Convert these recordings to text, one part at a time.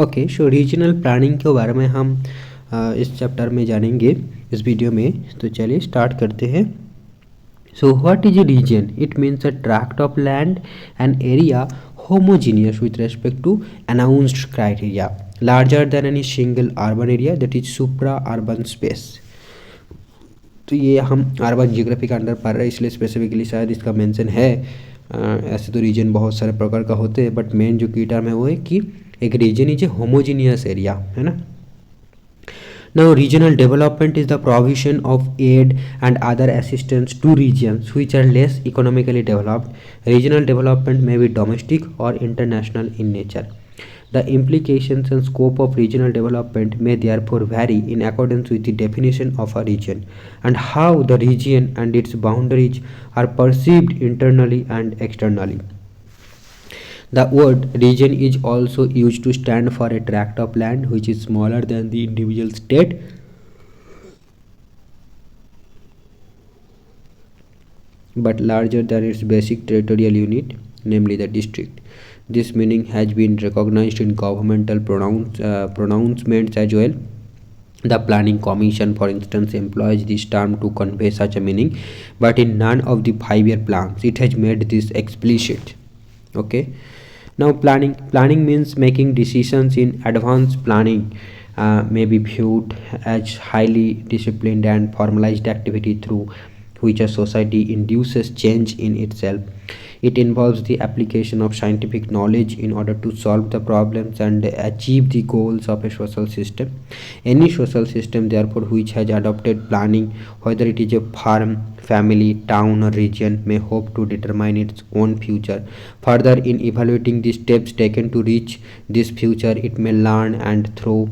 Okay, सो regional planning के बारे में हम इस चैप्टर में जानेंगे इस वीडियो में। तो चलिए स्टार्ट करते हैं। So what is a region? It means a tract of land and area homogeneous with respect to announced criteria, larger than any single urban area, that is supra urban space। तो ये हम urban geography के under पढ़ रहे हैं, इसलिए specifically शायद इसका मेंशन है। ऐसे तो रीजन बहुत सारे प्रकार का होते हैं, बट मेन जो की टर्म है वो है कि एक region is a homogeneous area, है ना। Now regional development is the provision of aid and other assistance to regions which are less economically developed. Regional development may be domestic or international in nature. The implications and scope of regional development may therefore vary in accordance with the definition of a region and how the region and its boundaries are perceived internally and externally. The word region is also used to stand for a tract of land which is smaller than the individual state but larger than its basic territorial unit, namely the district. This meaning has been recognized in governmental pronouncements as well. The Planning Commission, for instance, employs this term to convey such a meaning, but in none of the 5-year plans it has made this explicit. Okay. Now planning means making decisions in advance. Planning may be viewed as highly disciplined and formalized activity through which a society induces change in itself. It involves the application of scientific knowledge in order to solve the problems and achieve the goals of a social system. Any social system, therefore, which has adopted planning, whether it is a farm, family, town, or region, may hope to determine its own future. Further, in evaluating the steps taken to reach this future, it may learn, and through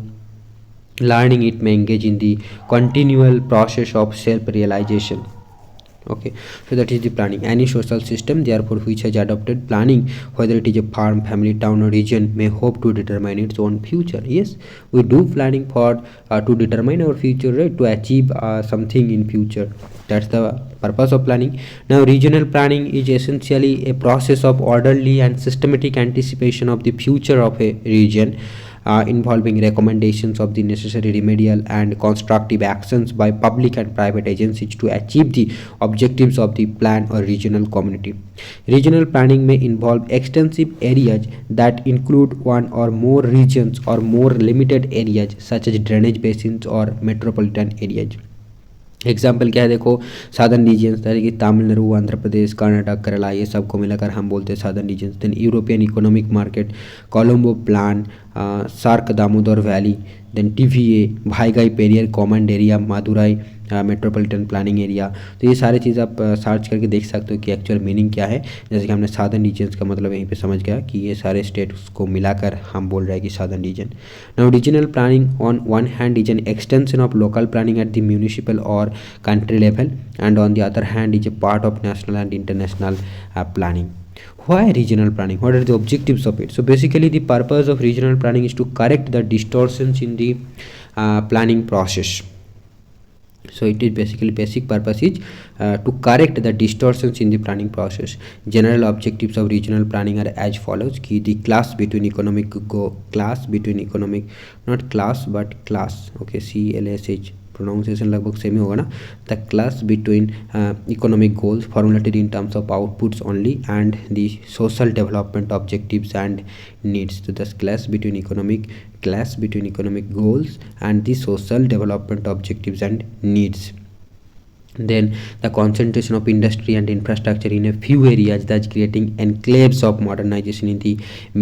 learning, it may engage in the continual process of self realization. Okay, so that is the planning. Any social system, therefore, which has adopted planning, whether it is a farm, family, town, or region, may hope to determine its own future. Yes, we do planning for to determine our future, right? To achieve something in future. That's the purpose of planning. Now, regional planning is essentially a process of orderly and systematic anticipation of the future of a region, involving recommendations of the necessary remedial and constructive actions by public and private agencies to achieve the objectives of the plan or regional community. Regional planning may involve extensive areas that include one or more regions or more limited areas such as drainage basins or metropolitan areas. Example क्या है, देखो southern regions जैसे कि तमिलनाडु, आंध्र प्रदेश, कर्नाटक, केरला, ये सब को मिलाकर हम बोलते हैं southern regions. Then European economic market, Colombo plan, SAARC Damodar valley, then TVA, Vaigai Periyar common area, Madurai metropolitan planning area. तो ये सारी चीज़ आप सर्च करके देख सकते हो कि एक्चुअल मीनिंग क्या है। जैसे कि हमने सादर्न रीजन्स का मतलब यहीं पे समझ गया कि ये सारे स्टेट्स को मिलाकर हम बोल रहे हैं कि southern region. Now regional planning on one hand is an extension of local planning at the municipal और country level, and on the other hand is a part of national and international planning. Why regional planning? What are the objectives of it? So basically the purpose of regional planning is to correct the distortions in the planning process. So it is basically basic purpose is to correct the distortions in the planning process. General objectives of regional planning are as follows: कि the class between economic not class but class, okay, CLSH pronunciation लगभग same ही होगा ना। The clash between economic goals formulated in terms of outputs only and the social development objectives and needs. तो the clash between economic goals and the social development objectives and needs. Then the concentration of industry and infrastructure in a few areas, thus creating enclaves of modernization in the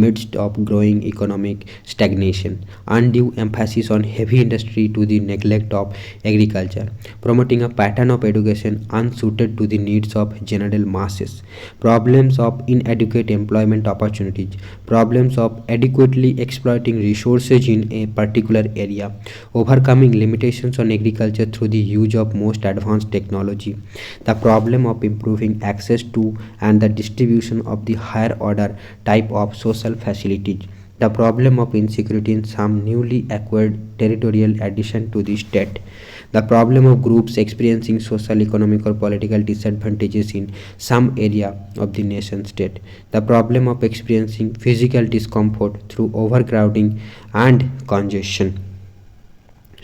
midst of growing economic stagnation. Undue emphasis on heavy industry to the neglect of agriculture. Promoting a pattern of education unsuited to the needs of general masses. Problems of inadequate employment opportunities. Problems of adequately exploiting resources in a particular area. Overcoming limitations on agriculture through the use of most advanced technology. The problem of improving access to and the distribution of the higher order type of social facilities. the problem of insecurity in some newly acquired territorial addition to the state, the problem of groups experiencing social, economic, or political disadvantages in some area of the nation state, the problem of experiencing physical discomfort through overcrowding and congestion.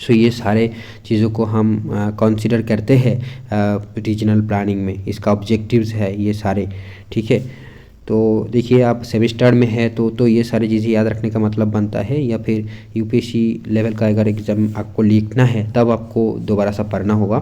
सो ये सारे चीज़ों को हम consider करते हैं regional planning में, इसका objectives है ये सारे, ठीक है। तो देखिए आप सेमेस्टर में है तो ये सारी चीज़ें याद रखने का मतलब बनता है, या फिर यूपीएससी लेवल का अगर एग्ज़ाम आपको लिखना है तब आपको दोबारा सा पढ़ना होगा,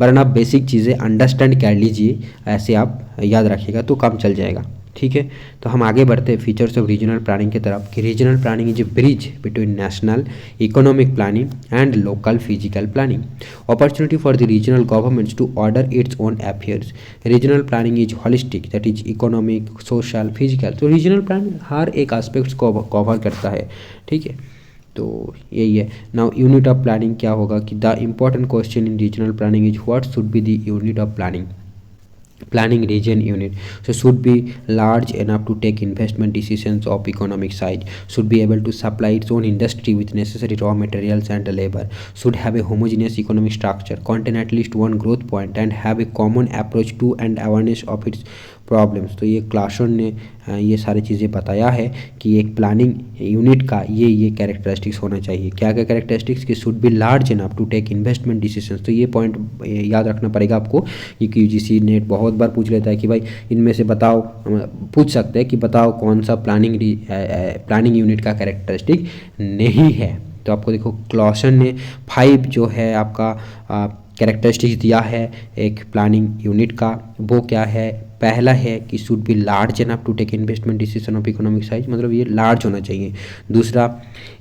वरना आप बेसिक चीज़ें अंडरस्टैंड कर लीजिए, ऐसे आप याद रखिएगा तो काम चल जाएगा, ठीक है। तो हम आगे बढ़ते हैं फीचर्स ऑफ रीजनल प्लानिंग की तरफ कि regional planning is a bridge between national economic planning and local physical planning, opportunity for the regional governments to order its own affairs. Regional planning is holistic, that is economic, social, physical. तो regional planning हर एक aspects को cover करता है, ठीक है। तो यही है। नाउ यूनिट ऑफ प्लानिंग क्या होगा कि the important question in regional planning is what should be the unit of planning region unit. So should be large enough to take investment decisions of economic side, should be able to supply its own industry with necessary raw materials and labor, should have a homogeneous economic structure, contain at least one growth point and have a common approach to and awareness of its problems. तो ये Klaasen ने ये सारी चीज़ें बताया है कि एक प्लानिंग यूनिट का ये कैरेक्टरिस्टिक्स होना चाहिए। क्या क्या कैरेक्टरिस्टिक्स कि should be large enough to take investment decisions. तो ये पॉइंट याद रखना पड़ेगा आपको, क्योंकि यूजीसी नेट बहुत बार पूछ लेता है कि भाई इनमें से बताओ, पूछ सकते हैं कि बताओ कौन सा प्लानिंग यूनिट का कैरेक्टरिस्टिक नहीं है। तो आपको देखो क्लासन ने 5 जो है आपका कैरेक्टरिस्टिक्स दिया है एक प्लानिंग यूनिट का। वो क्या है? पहला है कि should be large enough to take investment decision of economic size, मतलब ये लार्ज होना चाहिए। दूसरा,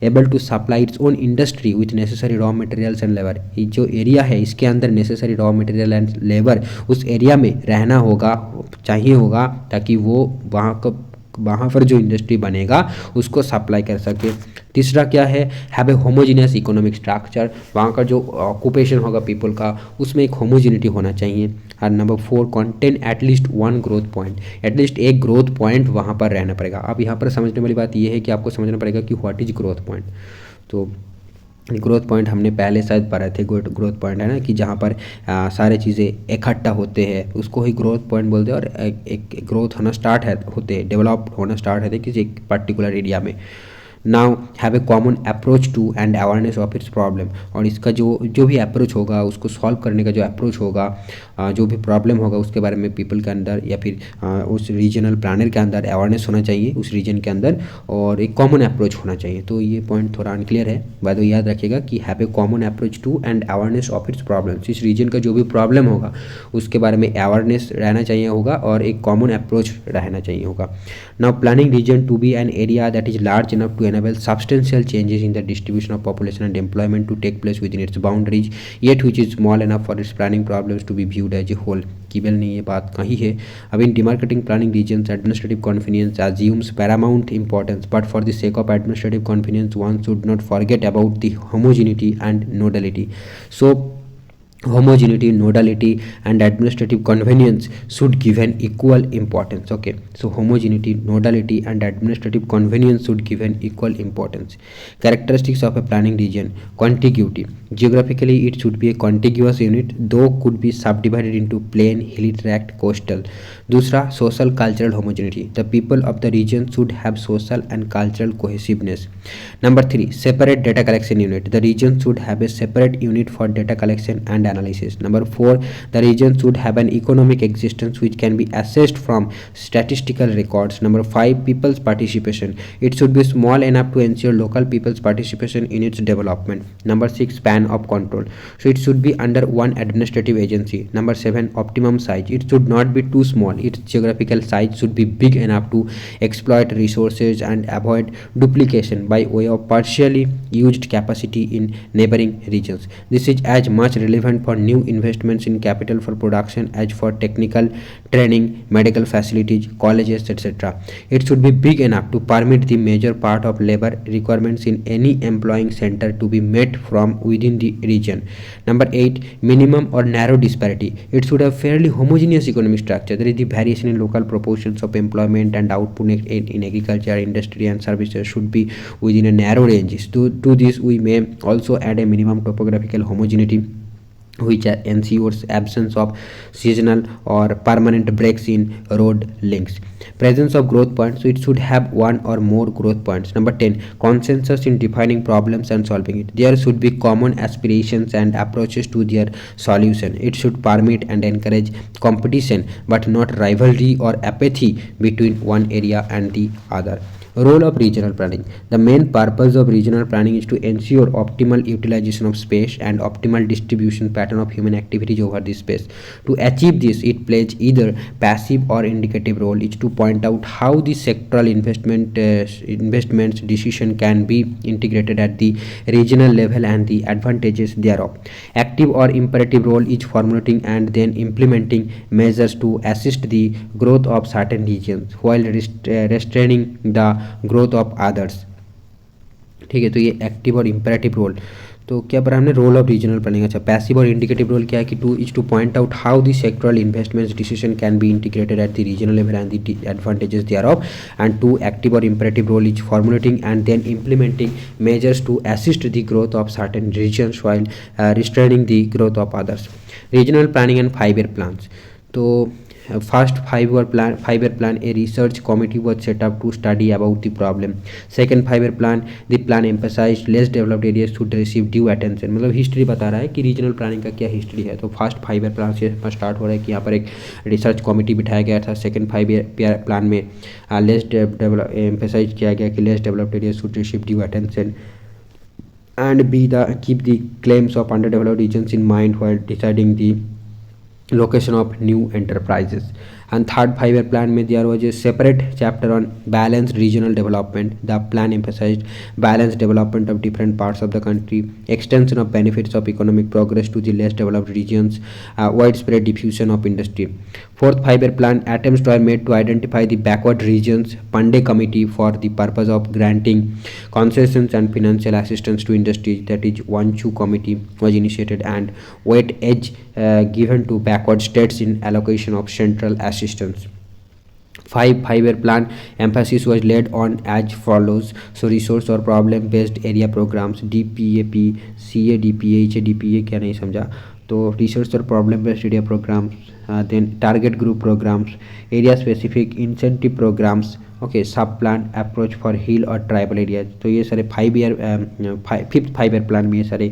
able to supply its own industry with necessary raw materials and labour. ये जो एरिया है इसके अंदर necessary raw material and labour उस एरिया में रहना होगा, चाहिए होगा, ताकि वो वहाँ पर जो इंडस्ट्री बनेगा उसको सप्लाई कर सके। तीसरा क्या है? Have a homogeneous economic structure, वहाँ का जो ऑक्यूपेशन होगा पीपल का उसमें एक होमोजिनिटी होना चाहिए। और number 4, contain at least 1 growth point, at least एक ग्रोथ पॉइंट वहाँ पर रहना पड़ेगा। अब यहाँ पर समझने वाली बात ये है कि आपको समझना पड़ेगा कि व्हाट इज ग्रोथ पॉइंट। तो ग्रोथ पॉइंट हमने पहले शायद पढ़े थे, ग्रोथ पॉइंट है ना कि जहाँ पर सारे चीज़ें इकट्ठा होते हैं उसको ही ग्रोथ पॉइंट बोलते हैं, और एक ग्रोथ होना स्टार्ट होते हैं, डेवलप होना स्टार्ट होते हैं किसी एक पर्टिकुलर एरिया में। Now have a common approach to and awareness of its problem, और इसका जो भी अप्रोच होगा, उसको सॉल्व करने का जो अप्रोच होगा, जो भी प्रॉब्लम होगा उसके बारे में पीपल के अंदर या फिर उस रीजनल प्लानर के अंदर अवेयरनेस होना चाहिए उस रीजन के अंदर, और एक कॉमन अप्रोच होना चाहिए। तो ये पॉइंट थोड़ा अनक्लियर है, बात तो याद रखिएगा कि have a common approach to and awareness of its problems. इस रीजन का जो भी प्रॉब्लम होगा उसके बारे में अवेयरनेस रहना चाहिए होगा और एक कॉमन अप्रोच रहना चाहिए होगा। Now planning region to be an area that is large enough to enable substantial changes in the distribution of population and employment to take place within its boundaries, yet which is small enough for its planning problems to be viewed as a whole। केवल ने ये बात कही है। अब इन demarcating planning regions, administrative convenience assumes paramount importance, but for the sake of administrative convenience one should not forget about the homogeneity and nodality। So homogeneity, nodality and administrative convenience should given equal importance। Okay, so homogeneity, nodality and administrative convenience should given equal importance। Characteristics of a planning region: contiguity, geographically it should be a contiguous unit though could be subdivided into plain, hilly tract, coastal। दूसरा, social cultural homogeneity, the people of the region should have social and cultural cohesiveness। Number 3, separate data collection unit, the region should have a separate unit for data collection and analysis। Number 4, the region should have an economic existence which can be assessed from statistical records। Number 5, people's participation, it should be small enough to ensure local people's participation in its development। Number 6, span of control, so it should be under one administrative agency। Number 7, optimum size, it should not be too small, its geographical size should be big enough to exploit resources and avoid duplication by way of partially used capacity in neighboring regions। This is as much relevant for new investments in capital for production as for technical training, medical facilities, colleges, etc। It should be big enough to permit the major part of labor requirements in any employing center to be met from within within the region. Number 8, minimum or narrow disparity. It should have fairly homogeneous economic structure. There is the variation in local proportions of employment and output in agriculture, industry and services should be within a narrow ranges. To this we may also add a minimum topographical homogeneity, which ensures absence of seasonal or permanent breaks in road links. Presence of growth points, so it should have one or more growth points. Number 10, consensus in defining problems and solving it. There should be common aspirations and approaches to their solution. It should permit and encourage competition but not rivalry or apathy between one area and the other. Role of regional planning. The main purpose of regional planning is to ensure optimal utilization of space and optimal distribution pattern of human activities over this space. To achieve this, it plays either passive or indicative role. Is to point out how the sectoral investments decision can be integrated at the regional level and the advantages thereof. Active or imperative role is formulating and then implementing measures to assist the growth of certain regions while restraining the growth of others. ठीक है, तो ये active और imperative role. तो क्या पढ़ा हमने? Role of regional planning. अच्छा, पैसिव और इंडिकेटिव रोल क्या है कि to point out how the sectoral investments decision can be integrated at the regional level and the advantages thereof. And to active और imperative role is formulating and then implementing measures to assist the growth of certain regions while restraining the growth of others. Regional planning and 5-year plans। तो first 5-year plan, a research committee was set up to study about the problem. Second 5-year plan, the plan emphasized less developed areas should receive due attention। मतलब history बता रहा है कि regional planning का क्या history है। तो first 5-year plan से स्टार्ट हो रहा है कि यहाँ पर एक रिसर्च कमेटी बिठाया गया था। सेकंड 5-year प्लान में लेस डेवलप एम्फेसाइज किया गया कि less developed area should receive due attention and keep the claims of underdeveloped regions in mind while deciding the location of new enterprises. And third 5-year plan में there was a separate chapter on balanced regional development. The plan emphasized balanced development of different parts of the country, extension of benefits of economic progress to the less developed regions, widespread diffusion of industry. Fourth 5-year plan, attempts were made to identify the backward regions. Pandey committee for the purpose of granting concessions and financial assistance to industries, that is Wanchu committee was initiated, and weight edge given to backward states in allocation of central assistance. 5-year plan emphasis was laid on as follows. So resource और problem based area programs, DPAP, CADPA, HADPA क्या नहीं समझा, तो resource और problem based area programs, then target group programs, area specific incentive programs, okay, सब plan approach for हिल और tribal area. तो ये सारे 5th 5-year प्लान में ये सारे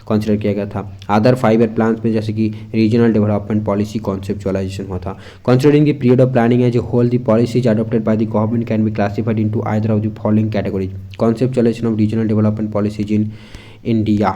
कंसिडर किया गया था। अदर 5-year प्लान्स में जैसे कि रीजनल डेवलपमेंट पॉलिसी कॉन्सेप्चुअलाइजेशन हुआ था। Considering the period of planning as a whole, the policies adopted by the government can be classified into either of the following categories. Conceptualization of regional development policies in India.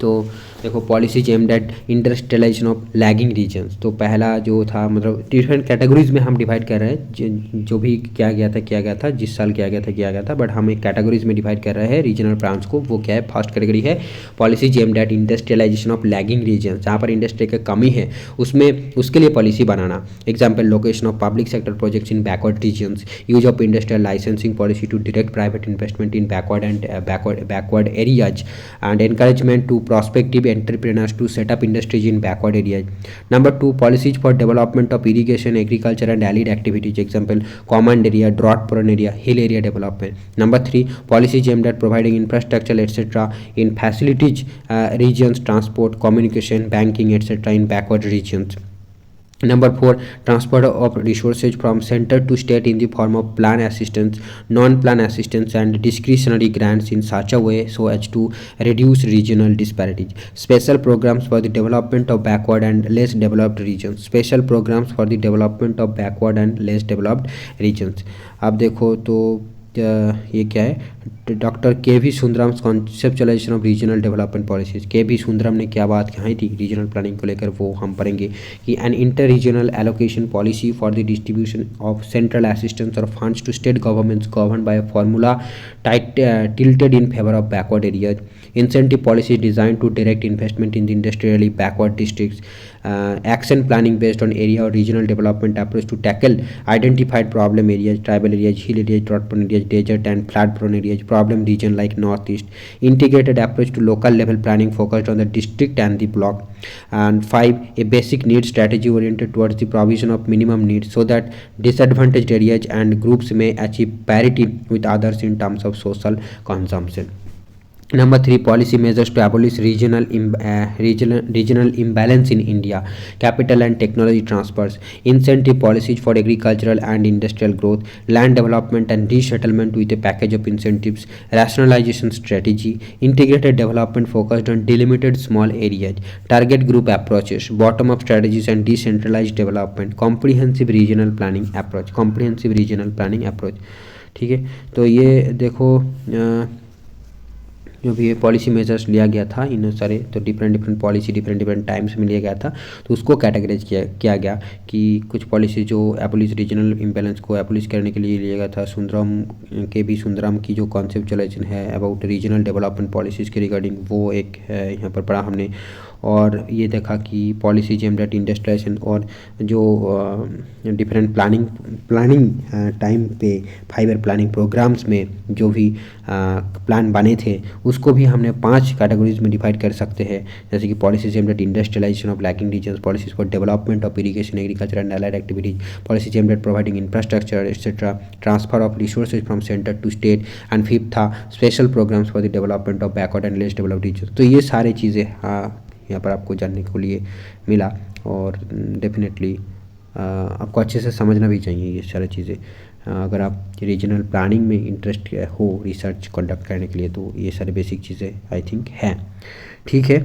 तो देखो, policies aimed at industrialization of lagging regions. तो पहला जो था, मतलब different categories में हम divide कर रहे हैं, जो भी किया गया था जिस साल किया गया था, बट हम एक कैटेगरीज में डिवाइड कर रहे हैं रीजनल प्लान्स को। वो क्या है? फर्स्ट कैटेगरी है policies aimed at industrialization of lagging regions, जहाँ पर इंडस्ट्री की कमी है उसमें उसके लिए पॉलिसी बनाना। Example, location of public sector projects in backward regions, use of industrial licensing policy to direct private investment in backward areas, and encouragement to prospective entrepreneurs to set up industries in backward areas. Number 2, policies for development of irrigation, agriculture and allied activities. Example, command area, drought prone area, hill area development. Number 3, policies aimed at providing infrastructure etc. in facilities regions, transport, communication, banking etc. in backward regions. Number 4, transfer of resources from center to state in the form of plan assistance, non-plan assistance and discretionary grants in such a way so as to reduce regional disparities. Special programs for the development of backward and less developed regions. Special programs for the development of backward and less developed regions. अब देखो तो ये क्या है? Doctor KV. Sundaram conceptualisation of regional development policies. KV. Sundaram ने क्या बात कही थी रीजनल प्लानिंग को लेकर, वो हम पढ़ेंगे कि an inter regional allocation policy for the distribution of central assistance और funds to state governments govern by formula tilted in favor of backward areas. Incentive policy designed to direct investment in the industrially backward districts. action planning based on area or regional development approach to tackle identified problem areas, tribal areas, hill areas, drought prone areas, desert and flood prone areas, problem region like northeast. Integrated approach to local level planning focused on the district and the block. And 5, a basic need strategy oriented towards the provision of minimum needs so that disadvantaged areas and groups may achieve parity with others in terms of social consumption. Number 3, policy measures to abolish regional imbalance in India, capital and technology transfers, incentive policies for agricultural and industrial growth, land development and resettlement with a package of incentives, rationalization strategy, integrated development focused on delimited small areas, target group approaches, bottom-up strategies and decentralized development, comprehensive regional planning approach, ठीक है। तो ये देखो जो भी policy measures लिया गया था इन सारे, तो डिफरेंट पॉलिसी डिफरेंट टाइम्स में लिया गया था, तो उसको कैटेगराइज किया गया कि कुछ पॉलिसी जो एबोलिश रीजनल इम्बैलेंस को एबोलिश करने के लिए लिया गया था। सुंदरम की जो कॉन्सेप्चुअलाइजेशन है अबाउट रीजनल डेवलपमेंट पॉलिसीज़ के रिगार्डिंग, वो एक यहाँ पर पढ़ा हमने। और ये देखा कि पॉलिसीज एम्ड एट इंडस्ट्रियलाइजेशन और जो डिफरेंट प्लानिंग टाइम पे 5 ईयर प्लानिंग प्रोग्राम्स में जो भी प्लान बने थे उसको भी हमने 5 कैटेगरीज में डिवाइड कर सकते हैं, जैसे कि policies aimed at industrialization of lacking regions, policies for development of irrigation agriculture and allied activities, policies aimed at providing infrastructure etcetera, transfer of resources from centre to state, and 5th था special programmes for the development of backward and less developed region. तो ये सारी चीज़ें यहाँ पर आपको जानने के लिए मिला और डेफिनेटली आपको अच्छे से समझना भी चाहिए ये सारी चीज़ें। अगर आप रीजनल प्लानिंग में इंटरेस्ट हो रिसर्च कंडक्ट करने के लिए, तो ये सारे बेसिक चीज़ें आई थिंक हैं, ठीक है।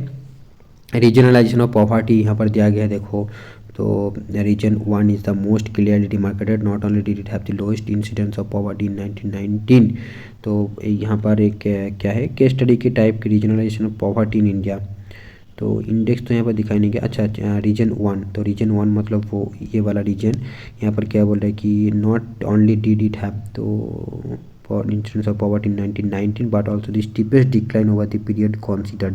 रीजनलाइजेशन ऑफ पॉवर्टी यहाँ पर दिया गया है, देखो तो region 1 is the most clearly demarcated, not only did it have the lowest incidence of poverty in 1919। तो यहाँ पर एक क्या है केस स्टडी के टाइप की regionalization of poverty in India. तो इंडेक्स तो यहाँ पर दिखाई नहीं गया। अच्छा रीजन 1, तो रीजन 1 मतलब वो ये वाला रीजन, यहाँ पर क्या बोल रहा है कि not only did it have to for incidence of poverty in 1919 but also the steepest decline over the period considered.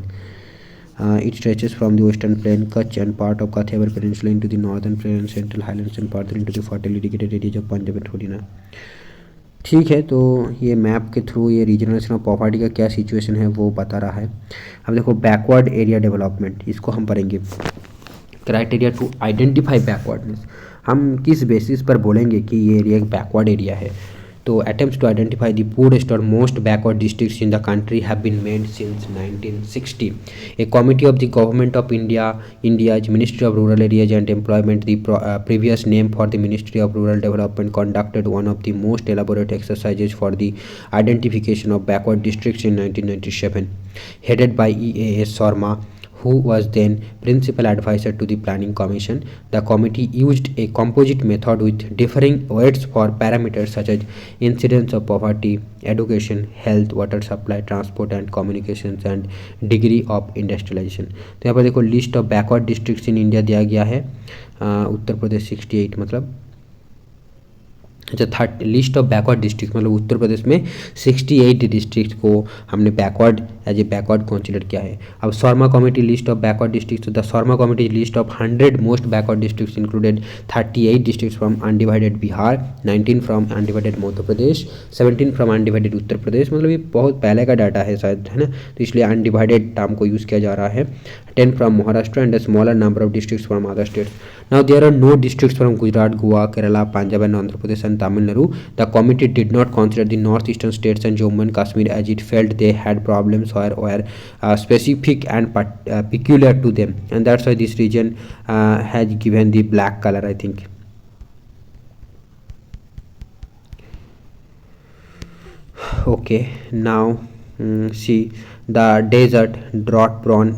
It stretches from the western plain, Kutch and part of Kathiawar Peninsula into the northern plain and central highlands and further into the fertile irrigated areas of Punjab and Haryana। ठीक है, तो ये map के through ये regionalisation of poverty का क्या situation है वो बता रहा है। अब देखो बैकवर्ड एरिया डेवलपमेंट, इसको हम पढ़ेंगे। क्राइटेरिया टू आइडेंटिफाई बैकवर्डनेस, हम किस बेसिस पर बोलेंगे कि ये एरिया एक बैकवर्ड एरिया है। तो attempts to identify the poorest or most backward districts in the country have been made since 1960. A committee of the Government of India's Ministry of Rural Areas and Employment, the previous name for the Ministry of Rural Development, conducted one of the most elaborate exercises for the identification of backward districts in 1997, headed by E.A.S. Sharma, who was then principal advisor to the Planning Commission. The committee used a composite method with differing weights for parameters such as incidence of poverty, education, health, water supply, transport and communications and degree of industrialization। तो यहाँ पर देखो list of backward districts in India दिया गया है। उत्तर प्रदेश 68 मतलब अच्छा list of backward district मतलब उत्तर प्रदेश में 68 डिस्ट्रिक्ट को हमने backward as a backward consider किया है। अब Sharma committee list of backward district, the Sharma committee list of 100 most backward districts included 38 district from undivided Bihar, 19 from undivided Madhya Pradesh, 17 from undivided Uttar Pradesh, मतलब ये बहुत पहले का डाटा है शायद, है ना, तो इसलिए अनडिवाइडेड टर्म को यूज़ किया जा रहा है। 10 from Maharashtra and a smaller number of districts from other states. Now there are no districts from Gujarat, Goa, Kerala, Punjab and Andhra Pradesh and Tamil Nadu. The committee did not consider the northeastern states and Jammu and Kashmir as it felt they had problems or were specific and peculiar to them, and that's why this region has given the black color, I think. Okay, now see the desert, drought prone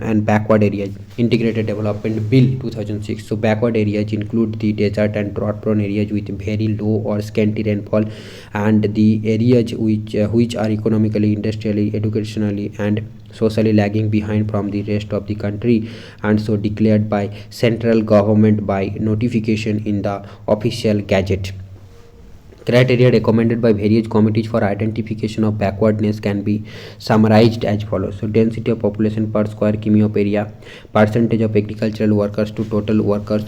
and backward areas integrated development bill 2006. So backward areas include the desert and drought prone areas with very low or scanty rainfall and the areas which are economically, industrially, educationally and socially lagging behind from the rest of the country, and so declared by central government by notification in the official gazette। Criteria recommended by various committees for identification of backwardness can be summarized as follows. So density of population per square km of area, percentage of agricultural workers to total workers,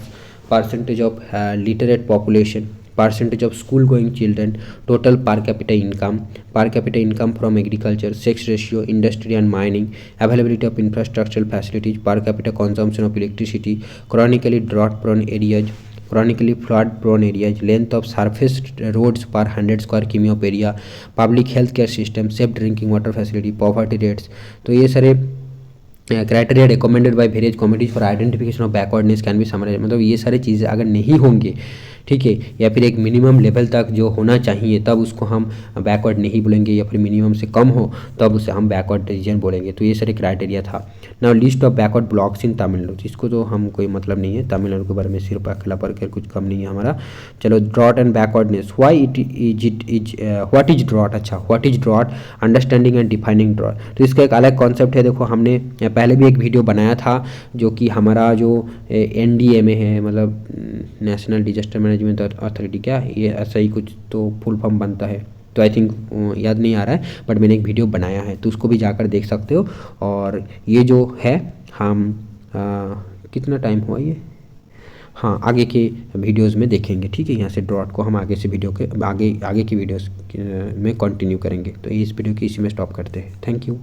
percentage of literate population, percentage of school going children, total per capita income from agriculture, sex ratio, industry and mining, availability of infrastructural facilities, per capita consumption of electricity, chronically drought prone areas, chronically flood prone areas, length of surface roads per 100 square km of area, public health care system, safe drinking water facility, poverty rates। तो ये सारे criteria recommended by various committees for identification of backwardness can be summarise. मतलब ये सारी चीज़ें अगर नहीं होंगे, ठीक है, या फिर एक मिनिमम लेवल तक जो होना चाहिए तब उसको हम बैकवर्ड नहीं बोलेंगे, या फिर मिनिमम से कम हो तब उसे हम बैकवर्ड रीजन बोलेंगे। तो ये सारे क्राइटेरिया था। Now list of backward blocks इन तमिलनाडु, इसको तो हम कोई मतलब नहीं है, तमिलनाडु के बारे में सिर्फ अकेला पढ़ कर कुछ कम नहीं है हमारा। चलो drought and backwardness, what is drought. अच्छा, what is drought, understanding and defining drought. तो इसका एक अलग कॉन्सेप्ट है। देखो हमने पहले भी एक वीडियो बनाया था जो कि हमारा जो NDMA है, मतलब नेशनल डिजास्टर मैनेजमेंट अथॉरिटी, क्या ये ऐसा ही कुछ तो फुल फॉर्म बनता है, तो आई थिंक याद नहीं आ रहा है, बट मैंने एक वीडियो बनाया है तो उसको भी जाकर देख सकते हो। और ये जो है हम कितना टाइम हुआ ये, हाँ आगे के वीडियोस में देखेंगे, ठीक है। यहाँ से ड्रॉट को हम आगे से वीडियो के आगे की वीडियोस में कंटिन्यू करेंगे। तो इस वीडियो की इसी में स्टॉप करते हैं। Thank you.